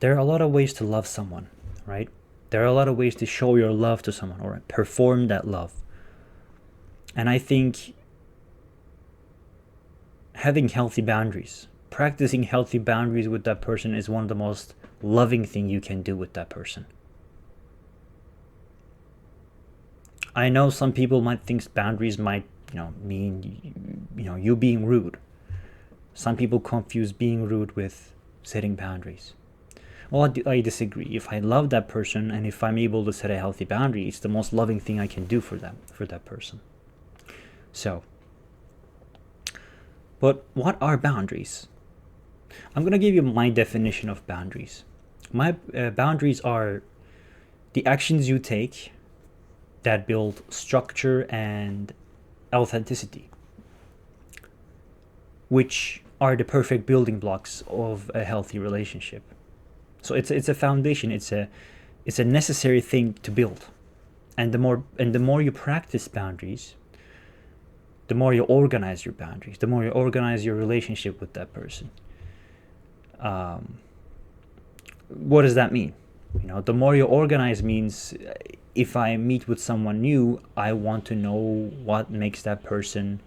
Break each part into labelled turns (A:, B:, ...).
A: there are a lot of ways to love someone, right? There are a lot of ways to show your love to someone or perform that love. And I think having healthy boundaries, practicing healthy boundaries with that person is one of the most loving thing you can do with that person. I know some people might think boundaries might, mean, you being rude. Some people confuse being rude with setting boundaries. Well, I disagree. If I love that person and if I'm able to set a healthy boundary, it's the most loving thing I can do for that person. So, but what are boundaries? I'm going to give you my definition of boundaries. My boundaries are the actions you take that build structure and authenticity, which are the perfect building blocks of a healthy relationship. So it's a foundation. It's a necessary thing to build, and the more you practice boundaries, the more you organize your boundaries, the more you organize your relationship with that person. What does that mean? The more you organize means if I meet with someone new, I want to know what makes that person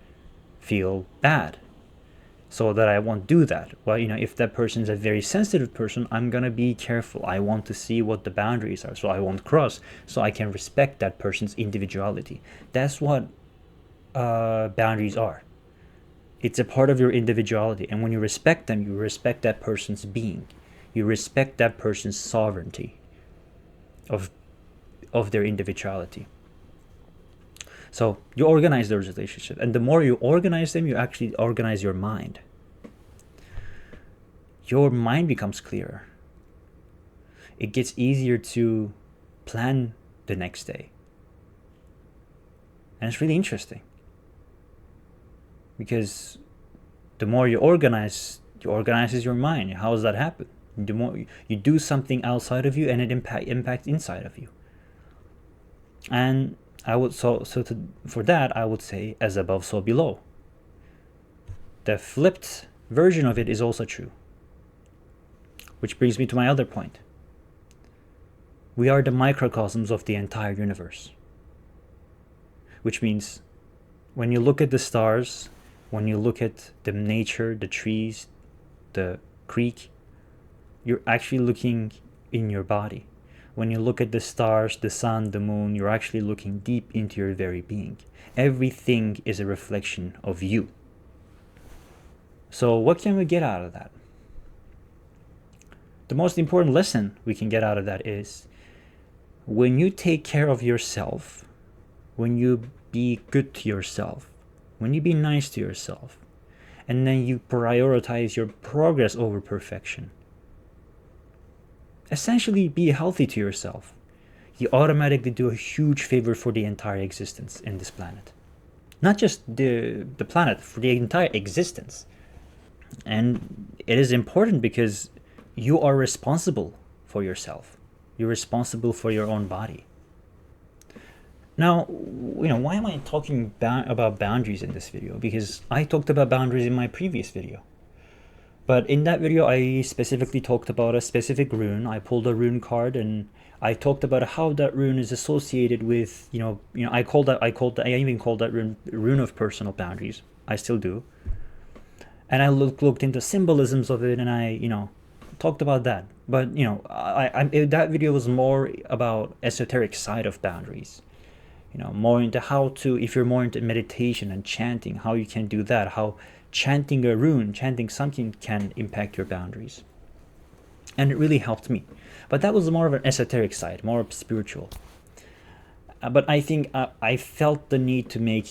A: feel bad so that I won't do that. Well, if that person is a very sensitive person, I'm going to be careful. I want to see what the boundaries are so I won't cross, so I can respect that person's individuality. That's what boundaries are. It's a part of your individuality, and when you respect them, you respect that person's being. You respect that person's sovereignty of their individuality. So you organize those relationships, and the more you organize them, you actually organize your mind. Your mind becomes clearer. It gets easier to plan the next day. And it's really interesting, because the more you organizes your mind. How does that happen? The more you do something outside of you, and it impacts inside of you. And I would for that I would say, as above, so below. The flipped version of it is also true. Which brings me to my other point. We are the microcosms of the entire universe. Which means when you look at the stars, when you look at the nature, the trees, the creek, you're actually looking in your body. When you look at the stars, the sun, the moon, you're actually looking deep into your very being. Everything is a reflection of you. So what can we get out of that? The most important lesson we can get out of that is, when you take care of yourself, when you be good to yourself, when you be nice to yourself, and then you prioritize your progress over perfection, essentially be healthy to yourself, you automatically do a huge favor for the entire existence in this planet. Not just the planet, for the entire existence. And it is important because you are responsible for yourself. You're responsible for your own body. Now, why am I talking about boundaries in this video? Because I talked about boundaries in my previous video. But in that video, I specifically talked about a specific rune. I pulled a rune card, and I talked about how that rune is associated with, I even called that rune of personal boundaries. I still do. And I looked into symbolisms of it, and I, talked about that. But, that video was more about esoteric side of boundaries. More into how to, if you're more into meditation and chanting, how you can do that, how chanting a rune, chanting something can impact your boundaries. And it really helped me. But that was more of an esoteric side, more of spiritual. But I think I felt the need to make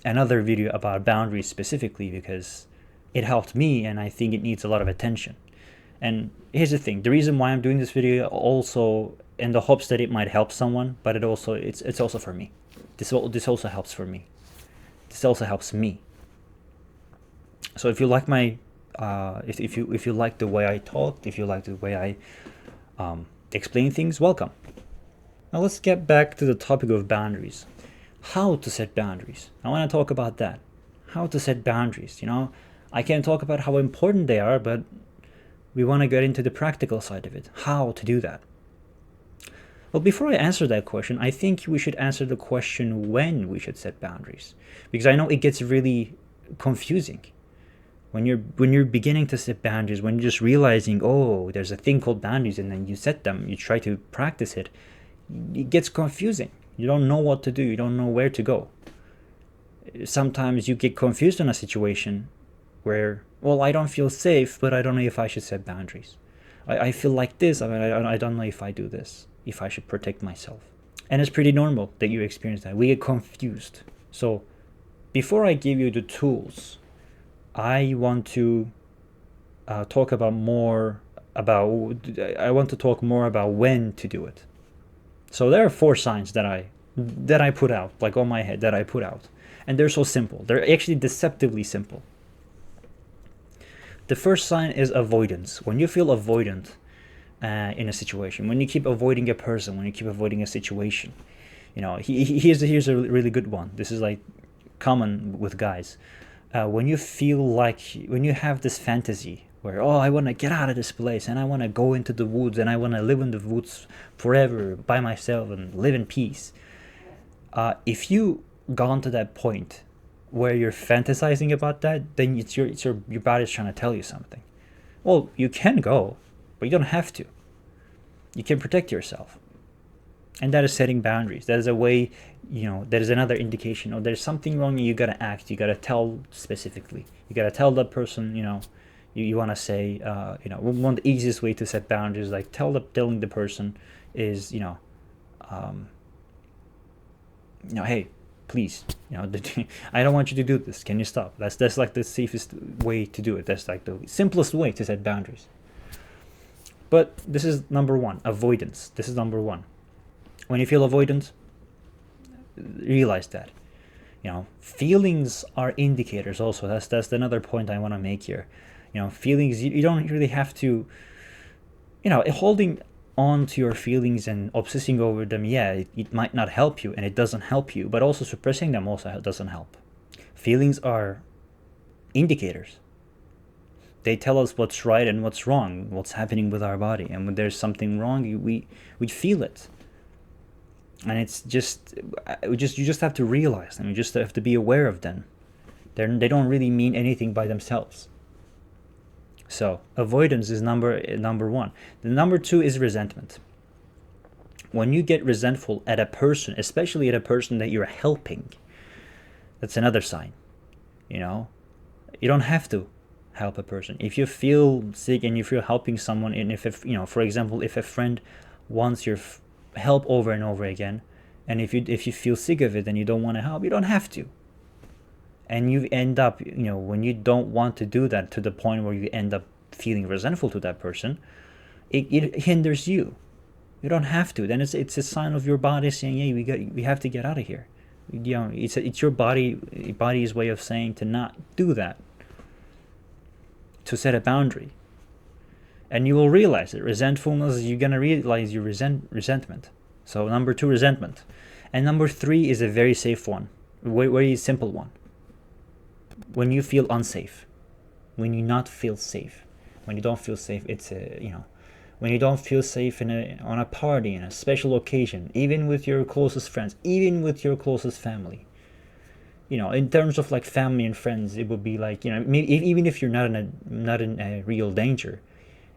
A: another video about boundaries specifically because it helped me, and I think it needs a lot of attention. And here's the thing, the reason why I'm doing this video also in the hopes that it might help someone, but it's also for me. This also helps for me. This also helps me. So if you like my if you like the way I talk, if you like the way I explain things, welcome. Now let's get back to the topic of boundaries. How to set boundaries. I want to talk about that. How to set boundaries. I can talk about how important they are, but We want to get into the practical side of it, how to do that. Well, before I answer that question, I think we should answer the question when we should set boundaries, because I know it gets really confusing when you're beginning to set boundaries, when you're just realizing, oh, there's a thing called boundaries, and then you set them, you try to practice it. It gets confusing. You don't know what to do. You don't know where to go. Sometimes you get confused in a situation where, well, I don't feel safe, but I don't know if I should set boundaries. I feel like this. I don't know if I do this, if I should protect myself. And it's pretty normal that you experience that. We get confused. So before I give you the tools, I want to talk more about when to do it. So there are 4 signs that I put out, like on my head, that I put out. And they're so simple. They're actually deceptively simple. The first sign is avoidance. When you feel avoidant in a situation, when you keep avoiding a person, when you keep avoiding a situation, here's a really good one. This is like common with guys. When you have this fantasy where, oh, I want to get out of this place and I want to go into the woods and I want to live in the woods forever by myself and live in peace. If you gone to that point where you're fantasizing about that, then your body's trying to tell you something. Well, you can go, but you don't have to. You can protect yourself. And that is setting boundaries. That is a way, that is another indication. Oh, there's something wrong and you gotta act. You gotta tell specifically. You gotta tell that person, you want to say, one of the easiest way to set boundaries, like telling the person is, hey, please, I don't want you to do this. Can you stop? That's like the safest way to do it. That's like the simplest way to set boundaries. But this is number 1, avoidance. This is number 1. When you feel avoidant, realize that. Feelings are indicators also. That's another point I want to make here. Feelings, you don't really have to, holding on to your feelings and obsessing over them, it might not help you, and it doesn't help you, but also suppressing them also doesn't help. Feelings are indicators. They tell us what's right and what's wrong, what's happening with our body, and when there's something wrong, we feel it. And it's you just have to realize them. You just have to be aware of them. They don't really mean anything by themselves. So avoidance is number 1. The number 2 is resentment. When you get resentful at a person, especially at a person that you're helping, that's another sign. You don't have to help a person. If you feel sick and if you're helping someone, and if for example, if a friend wants your help over and over again, and if you feel sick of it and you don't want to help, you don't have to. And you end up, when you don't want to do that to the point where you end up feeling resentful to that person, it hinders you. You don't have to. Then it's a sign of your body saying, "Hey, we have to get out of here." It's your body's way of saying to not do that, to set a boundary. And you will realize it. Resentfulness, you're gonna realize your resentment. So number 2, resentment, and number 3 is a very safe one, very simple one. When you feel unsafe, when you not feel safe, when you don't feel safe, it's when you don't feel safe on a party, in a special occasion, even with your closest friends, even with your closest family. In terms of like family and friends, it would be like, even if you're not in a real danger,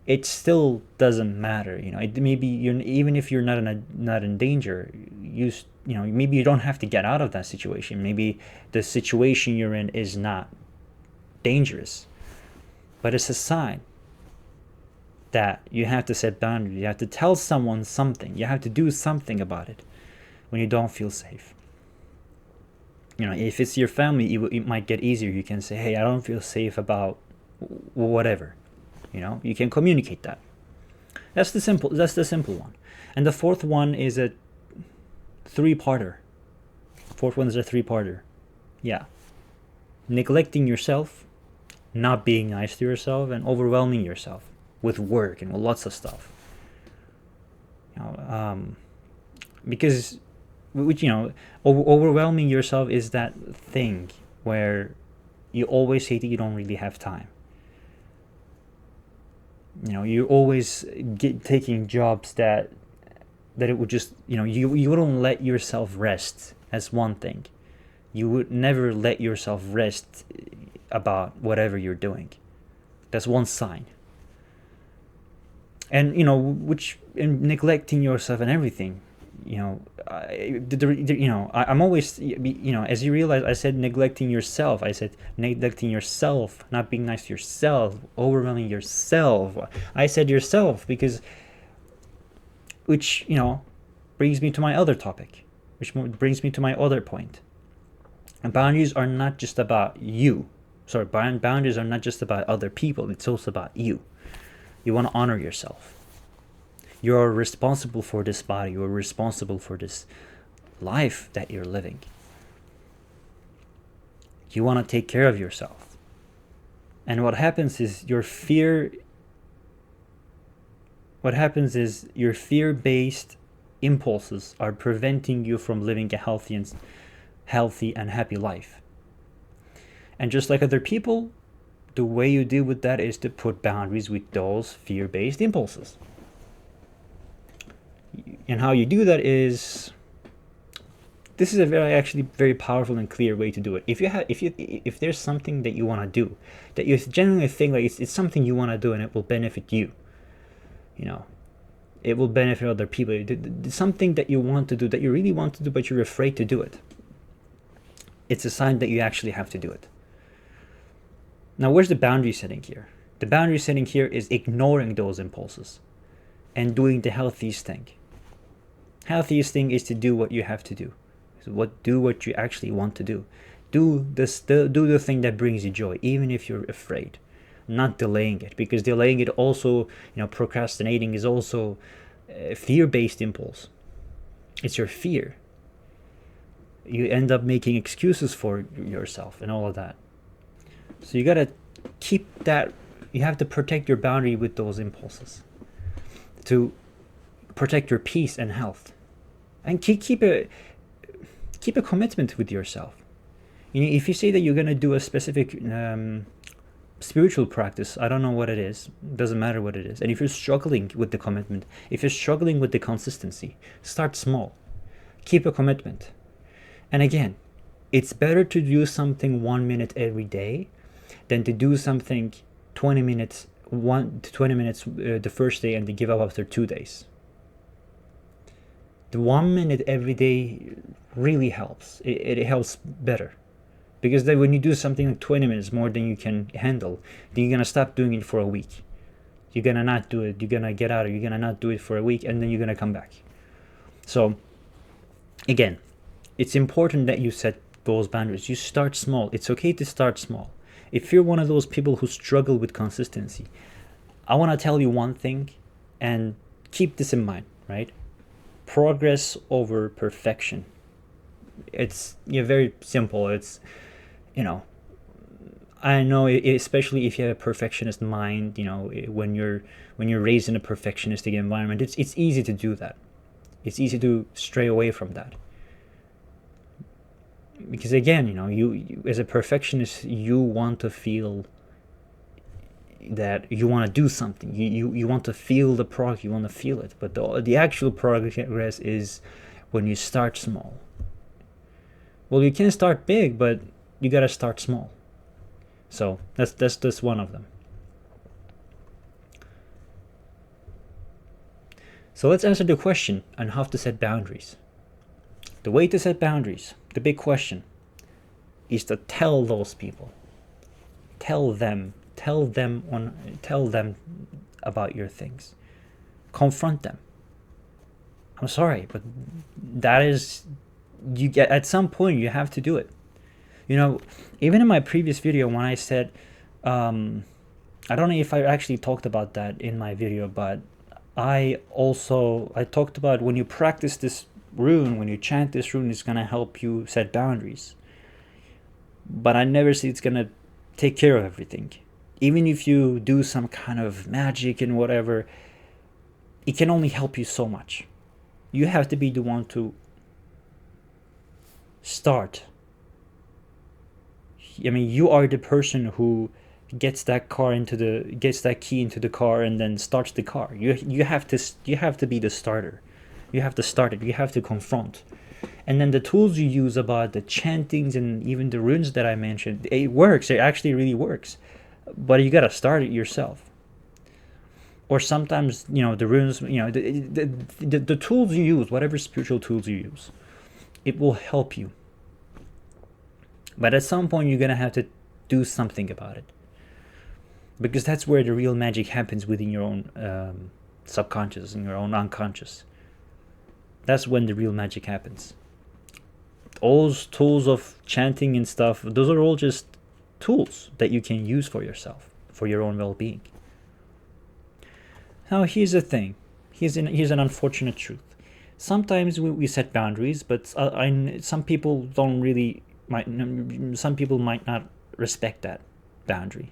A: it still doesn't matter. Maybe even if you're not in danger, maybe you don't have to get out of that situation. Maybe the situation you're in is not dangerous, but it's a sign that you have to set boundaries. You have to tell someone something. You have to do something about it when you don't feel safe. If it's your family, it might get easier. You can say, "Hey, I don't feel safe about whatever." You can communicate that. That's the simple one. And the 4th one is a 3-parter. Yeah. Neglecting yourself, not being nice to yourself, and overwhelming yourself with work and with lots of stuff. Because overwhelming yourself is that thing where you always say that you don't really have time. you're always taking jobs that it would just, you wouldn't let yourself rest. As one thing, you would never let yourself rest about whatever you're doing. That's one sign. And which, in neglecting yourself and everything, I'm always, as you realize, I said neglecting yourself. I said neglecting yourself, not being nice to yourself, overwhelming yourself. I said yourself because, which, brings me to my other topic, which brings me to my other point. And boundaries are not just about you. Sorry, boundaries are not just about other people. It's also about you. You want to honor yourself. You are responsible for this body. You are responsible for this life that you're living. You want to take care of yourself. And what happens is your fear-based impulses are preventing you from living a healthy and happy life. And just like other people, the way you deal with that is to put boundaries with those fear-based impulses. And how you do that is, this is a very powerful and clear way to do it. If there's something that you want to do, that you genuinely think like it's something you want to do and it will benefit you, it will benefit other people. It's something that you want to do, that you really want to do, but you're afraid to do it. It's a sign that you actually have to do it. Now, where's the boundary setting here? The boundary setting here is ignoring those impulses and doing the healthiest thing. Healthiest thing is to do what you have to do. Do what you actually want to do. Do the thing that brings you joy, even if you're afraid. Not delaying it, because delaying it also, procrastinating is also a fear-based impulse. It's your fear. You end up making excuses for yourself and all of that. So you gotta keep that. You have to protect your boundary with those impulses to protect your peace and health, and keep a commitment with yourself. If you say that you're gonna do a specific spiritual practice, I don't know what it is, doesn't matter what it is, and if you're struggling with the commitment, if you're struggling with the consistency, start small. Keep a commitment. And again, it's better to do something 1 minute every day than to do something 20 minutes the first day and to give up after 2 days. The 1 minute every day really helps. It helps better. Because then when you do something like 20 minutes more than you can handle, then you're going to stop doing it for a week. You're going to not do it. You're going to get out of it. You're going to not do it for a week, and then you're going to come back. So, again, it's important that you set those boundaries. You start small. It's okay to start small. If you're one of those people who struggle with consistency, I want to tell you one thing, and keep this in mind, right? Progress over perfection. It's very simple. It's, I know, especially if you have a perfectionist mind, when you're raised in a perfectionistic environment, it's easy to do that. It's easy to stray away from that. Because again, you as a perfectionist, you want to feel that you want to do something. You want to feel the progress. You want to feel it. But the actual progress is when you start small. Well, you can start big, but you gotta start small. So that's just one of them. So let's answer the question on how to set boundaries. The way to set boundaries, the big question, is to tell those people. Tell them about your things. Confront them. I'm sorry, but that is, you get, at some point you have to do it. Even in my previous video when I said, I don't know if I actually talked about that in my video, but I talked about when you practice this rune, when you chant this rune, it's gonna help you set boundaries. But I never say it's gonna take care of everything. Even if you do some kind of magic and whatever, it can only help you so much. You have to be the one to start. I mean, you are the person who gets that key into the car and then starts the car. You have to be the starter. You have to start it. You have to confront. And then the tools you use about the chantings and even the runes that I mentioned, it works. It actually really works. But you gotta start it yourself. Or sometimes, the runes, the tools you use, whatever spiritual tools you use, it will help you. But at some point, you're gonna have to do something about it. Because that's where the real magic happens within your own subconscious and your own unconscious. That's when the real magic happens. All those tools of chanting and stuff, those are all just tools that you can use for yourself, for your own well-being. Now, here's the thing. Here's an unfortunate truth. Sometimes we set boundaries, but some people don't really. Some people might not respect that boundary.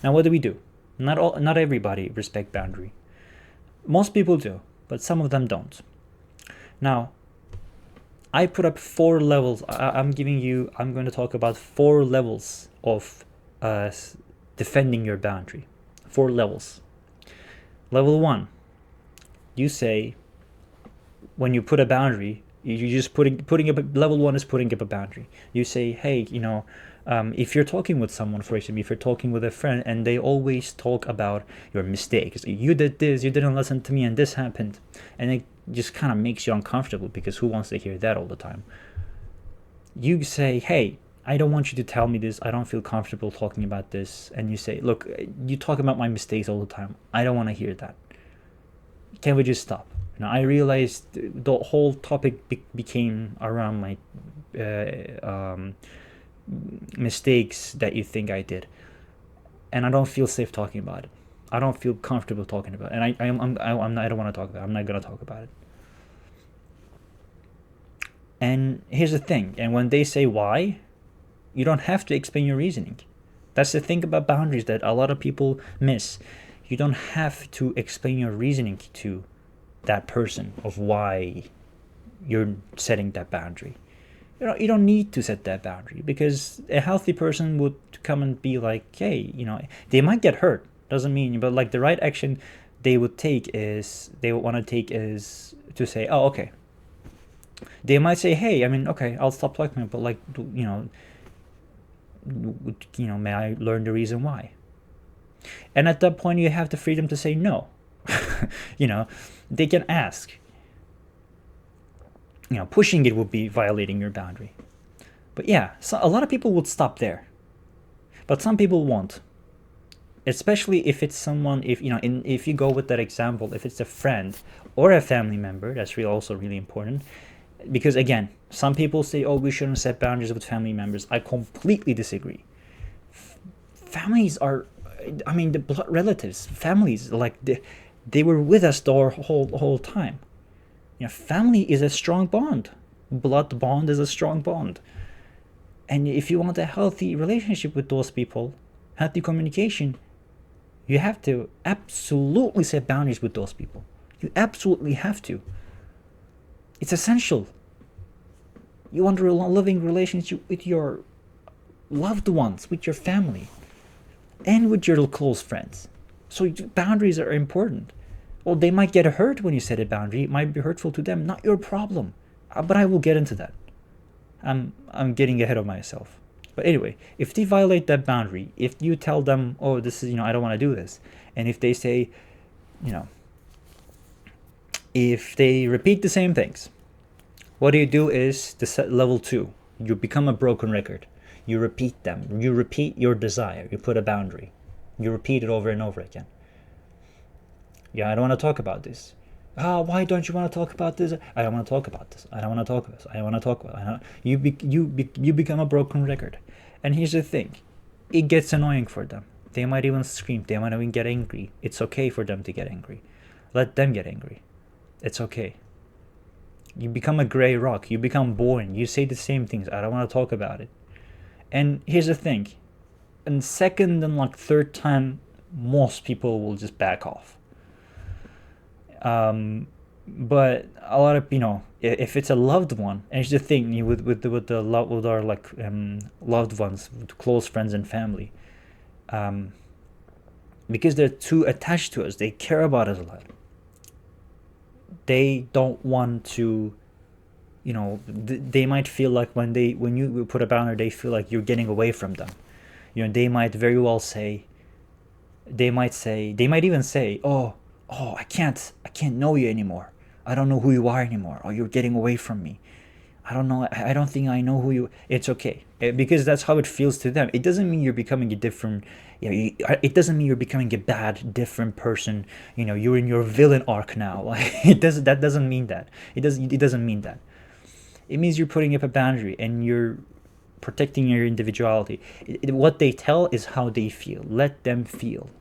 A: Now, what do? Not everybody respect boundary. Most people do, but some of them don't. Now, I put up 4 levels. I'm going to talk about 4 levels of defending your boundary. 4 levels. Level 1, you say, when you put a boundary, you just putting up. Level 1 is putting up a boundary. You say, hey, if you're talking with someone, for example, if you're talking with a friend, and they always talk about your mistakes, you did this, you didn't listen to me, and this happened, and it just kind of makes you uncomfortable, because who wants to hear that all the time? You say, hey, I don't want you to tell me this. I don't feel comfortable talking about this. And you say, look, you talk about my mistakes all the time. I don't want to hear that. Can we just stop? I realized the whole topic became around my mistakes that you think I did, and I don't feel safe talking about it. I don't feel comfortable talking about it, and I don't want to talk about it. I'm not going to talk about it. And here's the thing. And when they say why, you don't have to explain your reasoning. That's the thing about boundaries that a lot of people miss. You don't have to explain your reasoning to that person of why you're setting that boundary. You don't need to set that boundary, because a healthy person would come and be like, hey, they might get hurt. Doesn't mean, but like the right action they would want to take is to say, oh, okay. They might say, hey, okay, I'll stop talking, but like, may I learn the reason why? And at that point, you have the freedom to say no. They can ask. Pushing it would be violating your boundary. But yeah, so a lot of people would stop there, but some people won't. Especially if it's someone, if you go with that example, if it's a friend or a family member, that's also really important. Because again, some people say, oh, we shouldn't set boundaries with family members. I completely disagree. Families are, the blood relatives, families, like they were with us the whole time. Family is a strong bond. Blood bond is a strong bond. And if you want a healthy relationship with those people, healthy communication, you have to absolutely set boundaries with those people. You absolutely have to. It's essential. You want a loving relationship with your loved ones, with your family, and with your close friends. So boundaries are important. Well, they might get hurt when you set a boundary. It might be hurtful to them. Not your problem. But I will get into that. I'm getting ahead of myself. But anyway, if they violate that boundary, if you tell them, oh, this is, I don't want to do this, and if they say, if they repeat the same things, what you do is to set level 2. You become a broken record. You repeat them. You repeat your desire. You put a boundary. You repeat it over and over again. Yeah, I don't want to talk about this. Why don't you want to talk about this? I don't want to talk about this. I don't want to talk about this. I don't want to talk about it. You become a broken record. And here's the thing. It gets annoying for them. They might even scream. They might even get angry. It's okay for them to get angry. Let them get angry. It's okay. You become a gray rock. You become boring. You say the same things. I don't want to talk about it. And here's the thing. And second and third time, most people will just back off. But a lot of, if it's a loved one, and it's the thing with our loved ones, with close friends and family, because they're too attached to us. They care about us a lot. They don't want to, they might feel like when you put a boundary, they feel like you're getting away from them. They might very well say, they might even say, oh, I can't know you anymore. I don't know who you are anymore. Oh, you're getting away from me. I don't know. I don't think I know who you. It's okay, because that's how it feels to them. It doesn't mean you're becoming a different. It doesn't mean you're becoming a bad, different person. You're in your villain arc now. It doesn't. That doesn't mean that. It doesn't mean that. It means you're putting up a boundary and you're protecting your individuality. What they tell is how they feel. Let them feel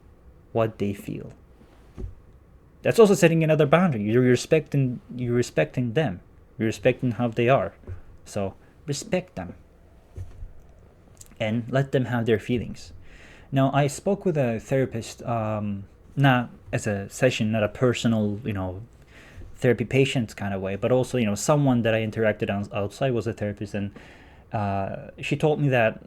A: what they feel. That's also setting another boundary. You're respecting them. You're respecting how they are. So respect them and let them have their feelings. Now, I spoke with a therapist, not as a session, not a personal, therapy patient kind of way, but also, someone that I interacted on outside was a therapist, and she told me that,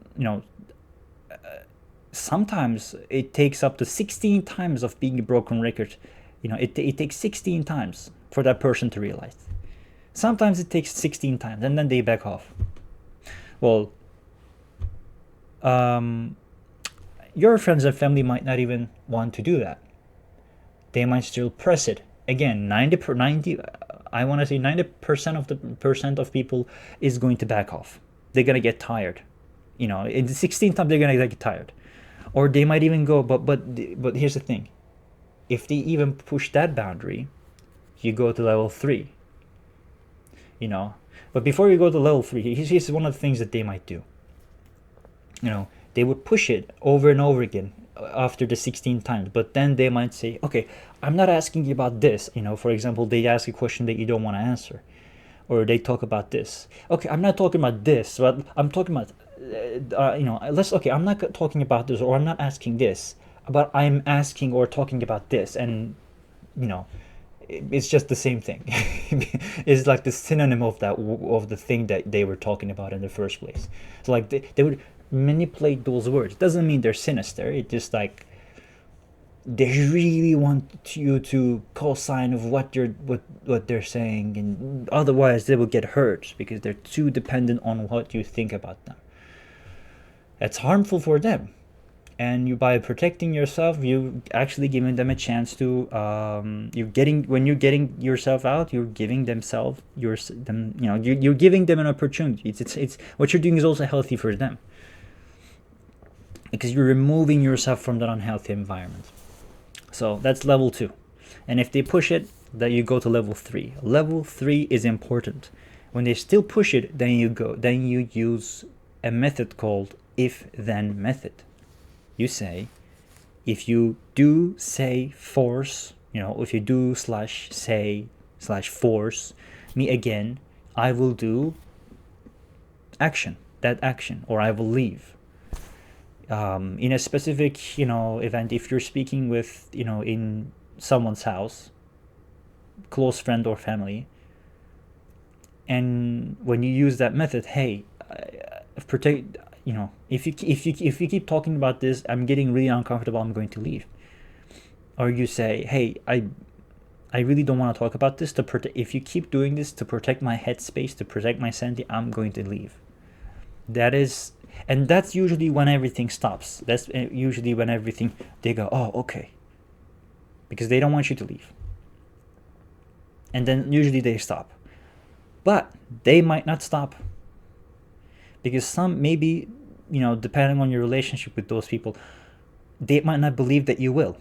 A: sometimes it takes up to 16 times of being a broken record. It takes 16 times for that person to realize. Sometimes it takes 16 times and then they back off. Well, your friends and family might not even want to do that. They might still press it. Again, 90, I want to say 90% of people is going to back off. They're going to get tired. In the 16th time, they're going to get tired. Or they might even go, but here's the thing. If they even push that boundary, you go to level 3. But before you go to level 3, here's one of the things that they might do. They would push it over and over again after the 16 times, but then they might say, okay, I'm not asking you about this. For example, they ask a question that you don't want to answer, or they talk about this. Okay, I'm not talking about this, but I'm talking about, I'm not talking about this, or I'm not asking this, but I'm asking or talking about this, and it's just the same thing. It's like the synonym of the thing that they were talking about in the first place. So like they would manipulate those words. It doesn't mean they're sinister. It's just like they really want you to co-sign of what they're saying, and otherwise they will get hurt because they're too dependent on what you think about them. It's harmful for them. And by protecting yourself, you actually giving them a chance to. When you're getting yourself out, you're giving you're giving them an opportunity. It's what you're doing is also healthy for them, because you're removing yourself from that unhealthy environment. So that's level 2, and if they push it, then you go to level 3. Level 3 is important. When they still push it, then you use a method called if-then method. You say, if you do say force, if you do /say/force me again, I will do that action, or I will leave. In a specific, event, if you're speaking with, in someone's house, close friend or family, and when you use that method, hey, protect. If you keep talking about this, I'm getting really uncomfortable, I'm going to leave. Or you say, hey, I really don't want to talk about this. If you keep doing this to protect my headspace, to protect my sanity, I'm going to leave. That's usually when everything stops. That's usually when they go, oh, okay. Because they don't want you to leave. And then usually they stop. But they might not stop. Because some, maybe, depending on your relationship with those people, they might not believe that you will.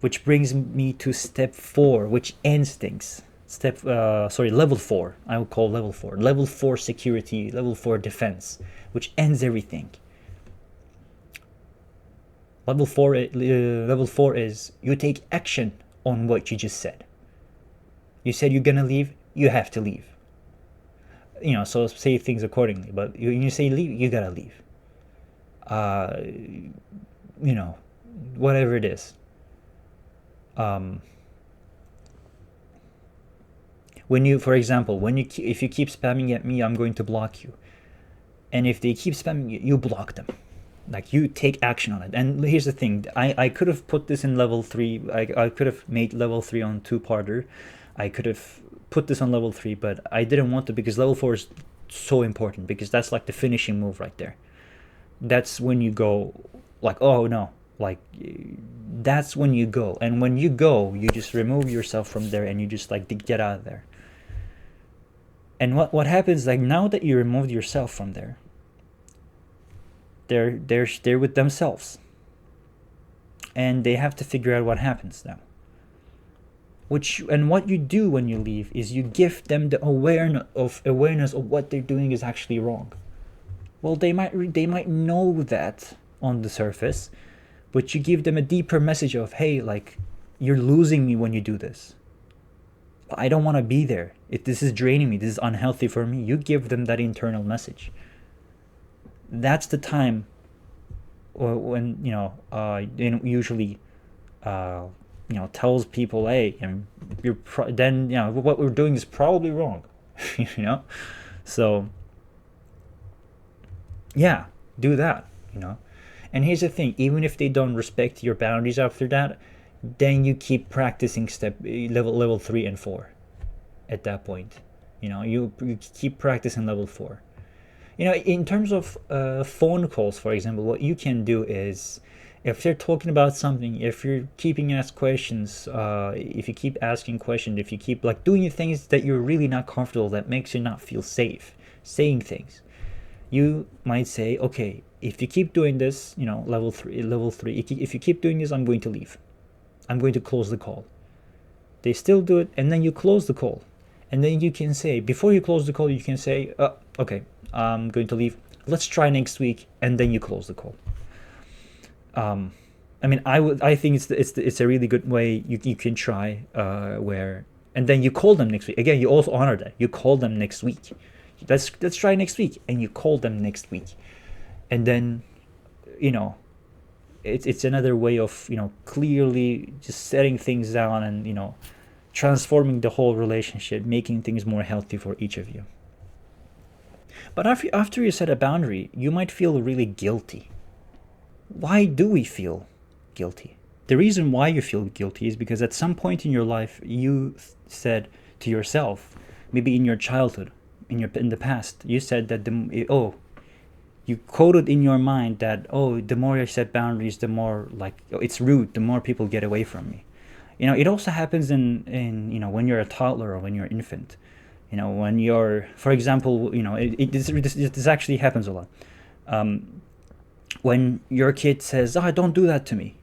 A: Which brings me to step 4, which ends things. Level 4. I would call level 4. Level 4 security, level 4 defense, which ends everything. Level 4 is you take action on what you just said. You said you're gonna leave, you have to leave. So say things accordingly. But when you say leave, you gotta leave. Whatever it is. If you keep spamming at me, I'm going to block you. And if they keep spamming you, you block them. Like you take action on it. And here's the thing, I could have put this in level 3. I could have made level 3 on two-parter. I could have put this on level 3, but I didn't want to, because level 4 is so important, because that's like the finishing move right there. That's when you go like, oh no, like that's when you go. And when you go, you just remove yourself from there and you just like get out of there. And what happens, like, now that you removed yourself from there, they're with themselves, and they have to figure out what happens now. And what you do when you leave is you give them the awareness of what they're doing is actually wrong. Well, they might know that on the surface, but you give them a deeper message of, hey, like, you're losing me when you do this. I don't want to be there. This is draining me. This is unhealthy for me. You give them that internal message. That's the time when usually tells people, hey, then what we're doing is probably wrong. So yeah, do that. And here's the thing, even if they don't respect your boundaries after that, then you keep practicing level 3 and 4 at that point. You keep practicing level 4. In terms of phone calls, for example, what you can do is, if they're talking about something, if you're keeping ask questions, if you keep asking questions, if you keep like doing things that you're really not comfortable, that makes you not feel safe, saying things, you might say, okay, if you keep doing this, level 3, if you keep doing this, I'm going to leave. I'm going to close the call. They still do it, and then you close the call. And then you can say, before you close the call, you can say, okay, I'm going to leave. Let's try next week, and then you close the call. I think it's a really good way you can try, and then you call them next week. Again, you also honor that. You call them next week. Let's try next week, and you call them next week. And then, it's another way of, clearly just setting things down and, transforming the whole relationship, making things more healthy for each of you. But after you set a boundary, you might feel really guilty. Why do we feel guilty? The reason why you feel guilty is because at some point in your life, you said to yourself, maybe in your childhood, in the past, you said that you quoted in your mind that, the more I set boundaries, the more it's rude, the more people get away from me. It also happens in when you're a toddler or when you're an infant. When you're, for example, this actually happens a lot. When your kid says, don't do that to me,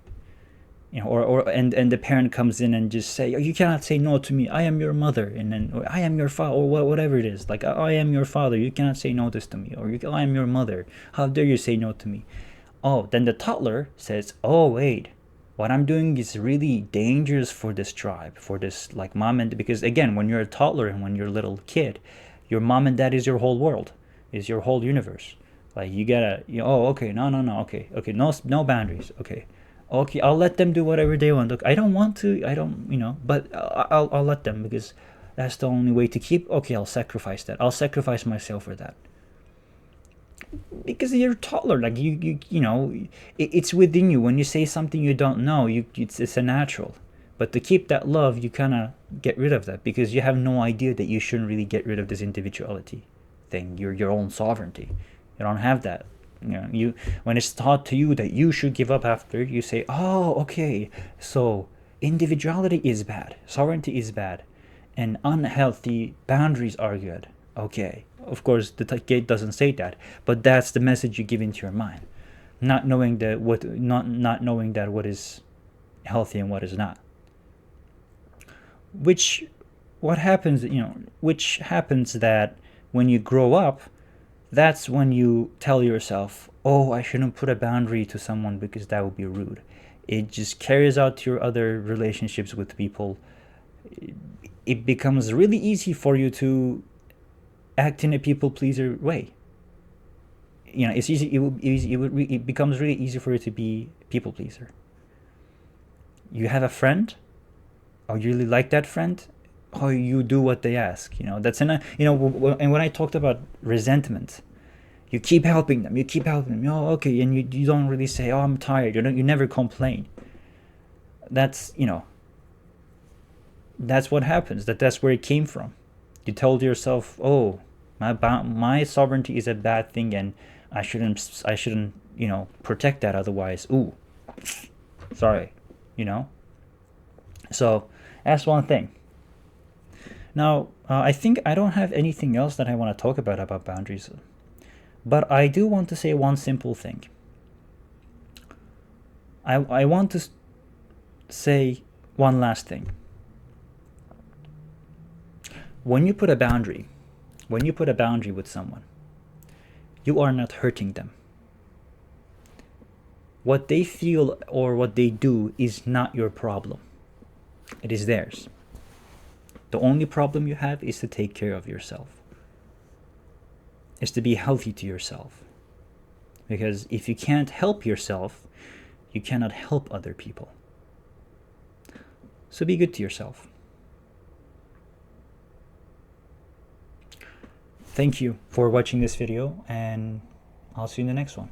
A: and the parent comes in and just say, you cannot say no to me, I am your mother, and then, or I am your father, or whatever it is, like, I am your father, you cannot say no this to me, or I am your mother, how dare you say no to me. Then the toddler says, wait, what I'm doing is really dangerous for this tribe, for this, like, mom and, because again, when you're a toddler and when you're a little kid, your mom and dad is your whole world, is your whole universe. Like, you gotta, okay, no, okay, no boundaries, okay, I'll let them do whatever they want. Look, I don't want to, but I'll let them, because that's the only way to keep. Okay, I'll sacrifice that. I'll sacrifice myself for that. Because you're a toddler, like it's within you. When you say something you don't know, it's a natural. But to keep that love, you kind of get rid of that, because you have no idea that you shouldn't really get rid of this individuality thing, your own sovereignty. You don't have that. When it's taught to you that you should give up after, you say, okay, so individuality is bad, sovereignty is bad, and unhealthy boundaries are good. Okay, of course the gate doesn't say that, but that's the message you give into your mind, not knowing that what is healthy and what is not. Which happens that when you grow up, that's when you tell yourself, I shouldn't put a boundary to someone because that would be rude. It just carries out to your other relationships with people. It becomes really easy for you to act in a people pleaser way. It's easy. It becomes really easy for you to be people pleaser. You have a friend, or you really like that friend, you do what they ask. That's and when I talked about resentment, You keep helping them. You keep helping them. Oh, okay, and you don't really say, "Oh, I'm tired." You never complain. That's that's what happens. That's where it came from. You told yourself, "Oh, my sovereignty is a bad thing, and I shouldn't protect that. Otherwise, ooh, sorry, you know." So that's one thing. Now, I think I don't have anything else that I want to talk about boundaries, but I do want to say one simple thing. I want to say one last thing. When you put a boundary with someone, you are not hurting them. What they feel or what they do is not your problem. It is theirs. The only problem you have is to take care of yourself, is to be healthy to yourself. Because if you can't help yourself, you cannot help other people. So be good to yourself. Thank you for watching this video, and I'll see you in the next one.